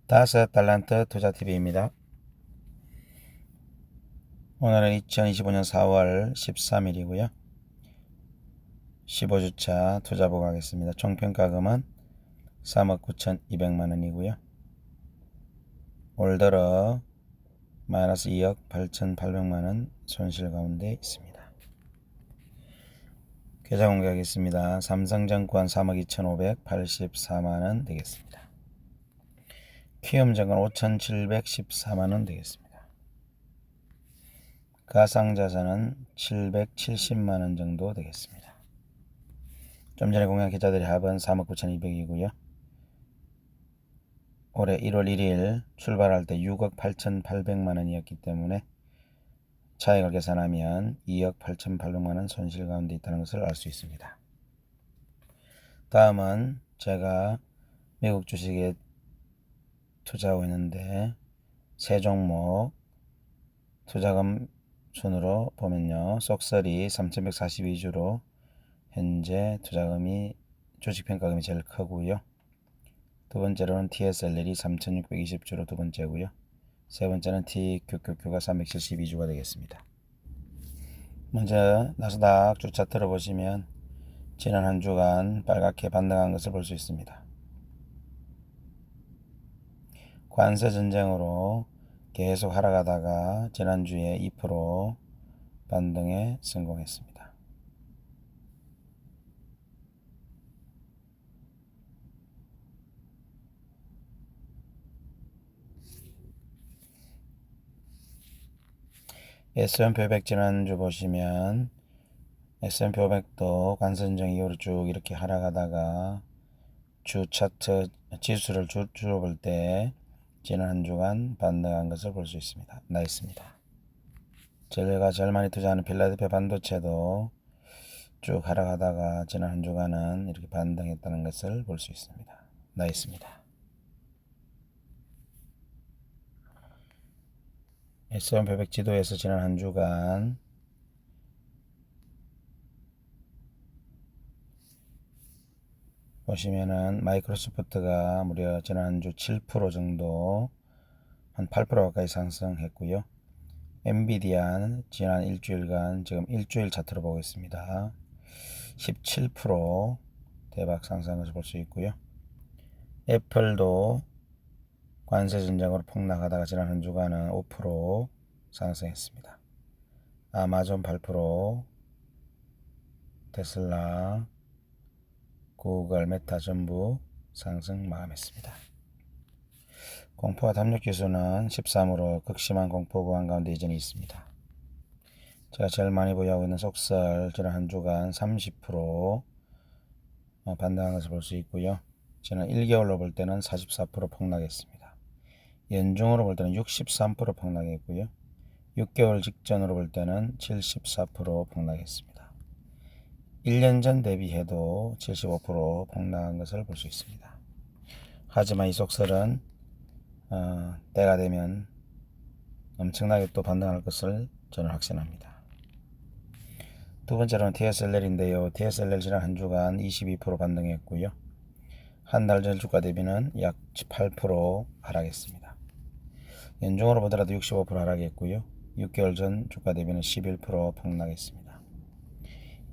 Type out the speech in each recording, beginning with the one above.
다섯 달란트 투자TV입니다. 오늘은 2025년 4월 13일이고요. 15주차 투자 보고 하겠습니다. 총평가금은 3억 9,200만원이고요. 올 들어 마이너스 2억 8,800만원 손실 가운데 있습니다. 계좌 공개하겠습니다. 삼성증권 3억 2,584만원 되겠습니다. 키움증권 5,714만원 되겠습니다. 가상자산은 770만원 정도 되겠습니다. 좀 전에 공개한 계좌들의 합은 3억 9,200이고요. 올해 1월 1일 출발할 때 6억 8,800만원이었기 때문에 차익을 계산하면 2억 8,800만원 손실 가운데 있다는 것을 알 수 있습니다. 다음은 제가 미국 주식에 투자하고 있는데 세 종목 투자금 순으로 보면요. 쏙서리 3,142주로 현재 투자금이 주식평가금이 제일 크고요. 두 번째로는 TSLL이 3,620주로 두 번째고요. 세 번째는 TQQQ가 372주가 되겠습니다. 먼저 나스닥 주 차트를 보시면 지난 한 주간 빨갛게 반등한 것을 볼 수 있습니다. 관세 전쟁으로 계속 하락하다가 지난주에 2% 반등에 성공했습니다. S&P 500 지난주 보시면 S&P 500도 관세 전쟁 이후로 쭉 이렇게 하락하다가 주 차트 지수를 주로 볼 때 지난 한 주간 반등한 것을 볼 수 있습니다. 나있습니다. 제가 제일 많이 투자하는 필라델피아 반도체도 쭉 하락하다가 지난 한 주간은 이렇게 반등했다는 것을 볼 수 있습니다. 나있습니다. S&P 500 지도에서 지난 한 주간 보시면은 마이크로소프트가 무려 지난 한 주 7% 정도 한 8% 가까이 상승했고요. 엔비디아는 지난 일주일간 지금 일주일 차트로 보고 있습니다. 17% 대박 상승을 볼 수 있고요. 애플도 관세 전쟁으로 폭락하다가 지난 한 주간은 5% 상승했습니다. 아마존 8%, 테슬라, 구글, 메타 전부 상승 마감했습니다. 공포와 담력 지수는 13으로 극심한 공포 구간 가운데 여전히 있습니다. 제가 제일 많이 보유하고 있는 속설 지난 한 주간 30% 반등한 것을 볼 수 있고요. 지난 1개월로 볼 때는 44% 폭락했습니다. 연중으로 볼 때는 63% 폭락했고요. 6개월 직전으로 볼 때는 74% 폭락했습니다. 1년 전 대비해도 75% 폭락한 것을 볼 수 있습니다. 하지만 이 속설은 때가 되면 엄청나게 또 반등할 것을 저는 확신합니다. 두 번째로는 TSLL인데요. TSLL 지난 한 주간 22% 반등했고요. 한 달 전 주가 대비는 약 8% 하락했습니다. 연중으로 보더라도 65% 하락했고요. 6개월 전 주가 대비는 11% 폭락했습니다.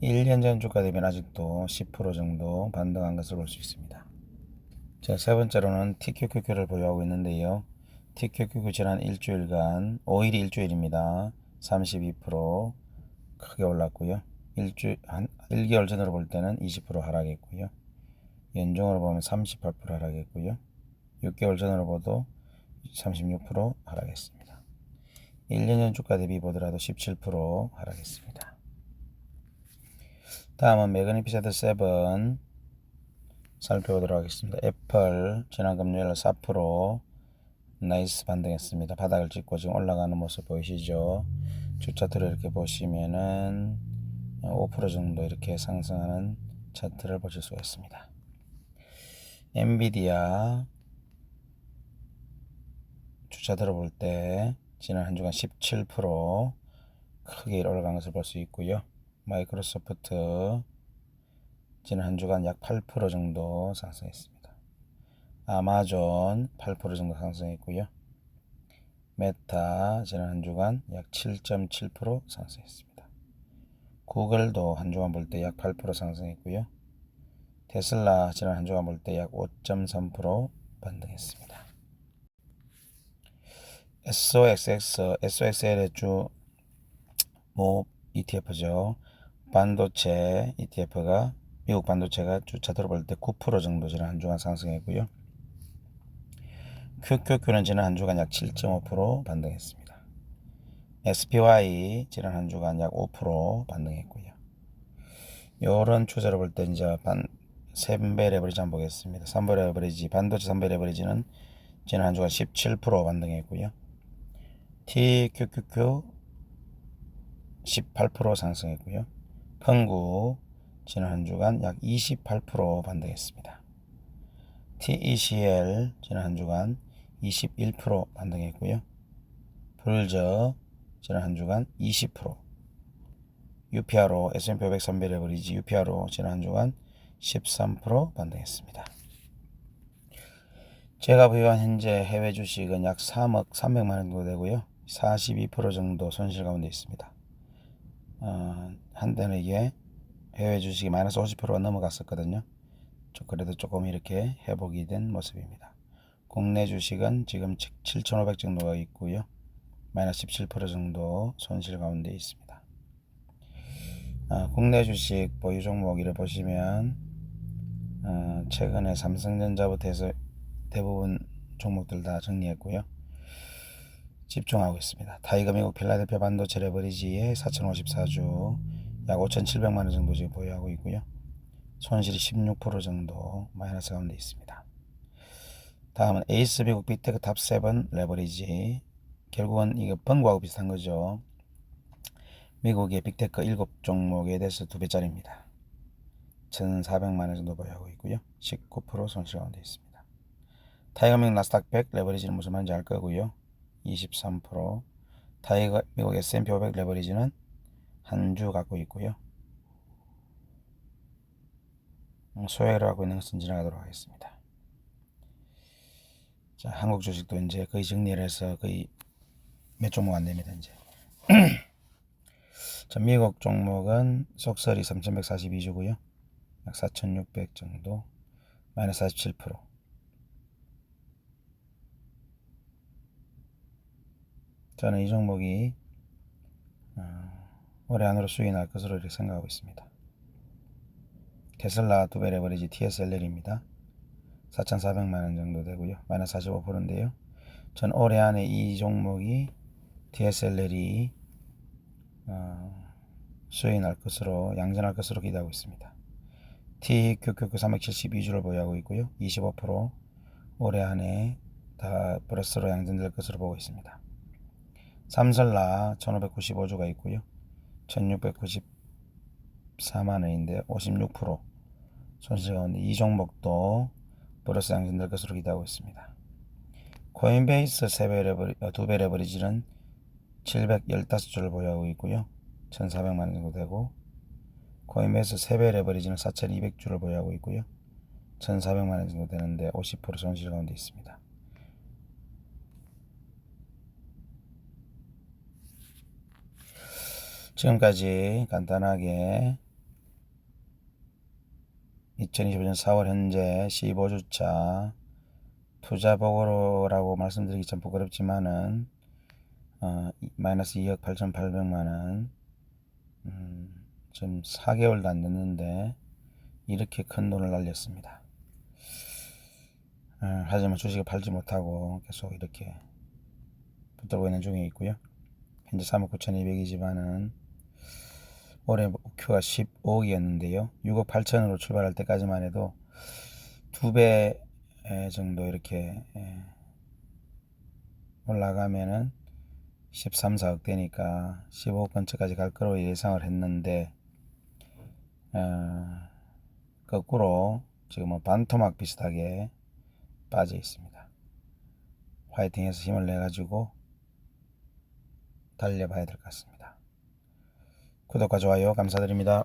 1년 전 주가 대비는 아직도 10% 정도 반등한 것을 볼 수 있습니다. 자, 세 번째로는 TQQQ를 보유하고 있는데요. TQQQ 지난 일주일간 5일이 일주일입니다. 32% 크게 올랐고요. 1개월 전으로 볼 때는 20% 하락했고요. 연중으로 보면 38% 하락했고요. 6개월 전으로 봐도 36% 하락했습니다. 1년 전 주가 대비 보더라도 17% 하락했습니다. 다음은 매그니피센트 7 살펴보도록 하겠습니다. 애플 지난 금요일 4% 나이스 반등했습니다. 바닥을 찍고 지금 올라가는 모습 보이시죠? 주차트를 이렇게 보시면은 5% 정도 이렇게 상승하는 차트를 보실 수가 있습니다. 엔비디아 주차트를 볼 때 지난 한 주간 17% 크게 올라간 것을 볼 수 있고요. 마이크로소프트 지난 한 주간 약 8% 정도 상승했습니다. 아마존 8% 정도 상승했고요. 메타 지난 한 주간 약 7.7% 상승했습니다. 구글도 한 주간 볼 때 약 8% 상승했고요. 테슬라 지난 한 주간 볼 때 약 5.3% 반등했습니다. SOXL의 주 모 ETF죠. 반도체 ETF가 미국 반도체가 주차 들어볼 때 9% 정도 지난 한 주간 상승했고요. QQQ는 지난 한 주간 약 7.5% 반등했습니다. SPY 지난 한 주간 약 5% 반등했고요. 이런 추세로 볼 때 이제 3배 레버리지 한번 보겠습니다. 3배 레버리지, 반도체 3배 레버리지는 지난 한 주간 17% 반등했고요. TQQQ 18% 상승했고요. 펑구 지난 한 주간 약 28% 반등했습니다. TECL 지난 한 주간 21% 반등했고요. 불저 지난 한 주간 20%, UPRO S&P 500 3배 레버리지 UPRO 지난 한 주간 13% 반등했습니다. 제가 보유한 현재 해외 주식은 약 3억 300만 원 정도 되고요. 42% 정도 손실 가운데 있습니다. 한때는 이게 해외 주식이 마이너스 50%가 넘어갔었거든요. 그래도 조금 이렇게 회복이 된 모습입니다. 국내 주식은 지금 7,500 정도가 있고요. 마이너스 17% 정도 손실 가운데 있습니다. 국내 주식 보유 종목을 보시면 최근에 삼성전자부터 해서 대부분 종목들 다 정리했고요. 집중하고 있습니다. 타이거 미국 필라델피아 반도체 레버리지에 4,054주 약 5,700만 원 정도 지금 보유하고 있고요. 손실이 16% 정도 마이너스 가운데 있습니다. 다음은 에이스 미국 빅테크 탑7 레버리지. 결국은 이거 펑구하고 비슷한 거죠. 미국의 빅테크 7종목에 대해서 2배짜리입니다. 1,400만 원 정도 보유하고 있고요. 19% 손실 가운데 있습니다. 타이거 미국 나스닥 100 레버리지는 무슨 말인지 알 거고요. 23%. 타이거 미국 S&P 500 레버리지는 한 주 갖고 있고요. 소액을 하고 있는 것은 지나가도록 하겠습니다. 자, 한국 주식도 이제 거의 정리를 해서 거의 몇 종목 안 됩니다, 이제. 자, 미국 종목은 속설이 3,142주고요. 약 4,600 정도. 마이너스 47%. 저는 이 종목이 올해 안으로 수익이 날 것으로 이렇게 생각하고 있습니다. 테슬라 2배 레버리지 TSLL입니다. 4,400만 원 정도 되고요. 마이너스 45%인데요. 전 올해 안에 이 종목이 TSLL이 수익이 날 것으로 양전할 것으로 기대하고 있습니다. TQQQ 372주를 보유하고 있고요. 25% 올해 안에 다 플러스로 양전될 것으로 보고 있습니다. 삼설라 1595주가 있고요. 1694만 원인데 56% 손실 가운데 이 종목도 플러스 양전될 것으로 기대하고 있습니다. 코인베이스 2배 레버리지는 715주를 보유하고 있고요. 1,400만 원 정도 되고, 코인베이스 3배 레버리지는 4,200주를 보유하고 있고요. 1,400만 원 정도 되는데 50% 손실 가운데 있습니다. 지금까지 간단하게 2025년 4월 현재 15주차 투자 보고라고 말씀드리기 참 부끄럽지만은 마이너스 2억 8,800만원 지금 4개월도 안 됐는데 이렇게 큰 돈을 날렸습니다. 하지만 주식을 팔지 못하고 계속 이렇게 붙들고 있는 중에 있고요. 현재 3억 9,200이지만은 올해 목표가 15억이었는데요. 6억 8천으로 출발할 때까지만 해도 2배 정도 이렇게 올라가면은 13, 4억 되니까 15억 근처까지 갈 거로 예상을 했는데 거꾸로 지금은 반토막 비슷하게 빠져 있습니다. 화이팅해서 힘을 내 가지고 달려봐야 될 것 같습니다. 구독과 좋아요 감사드립니다.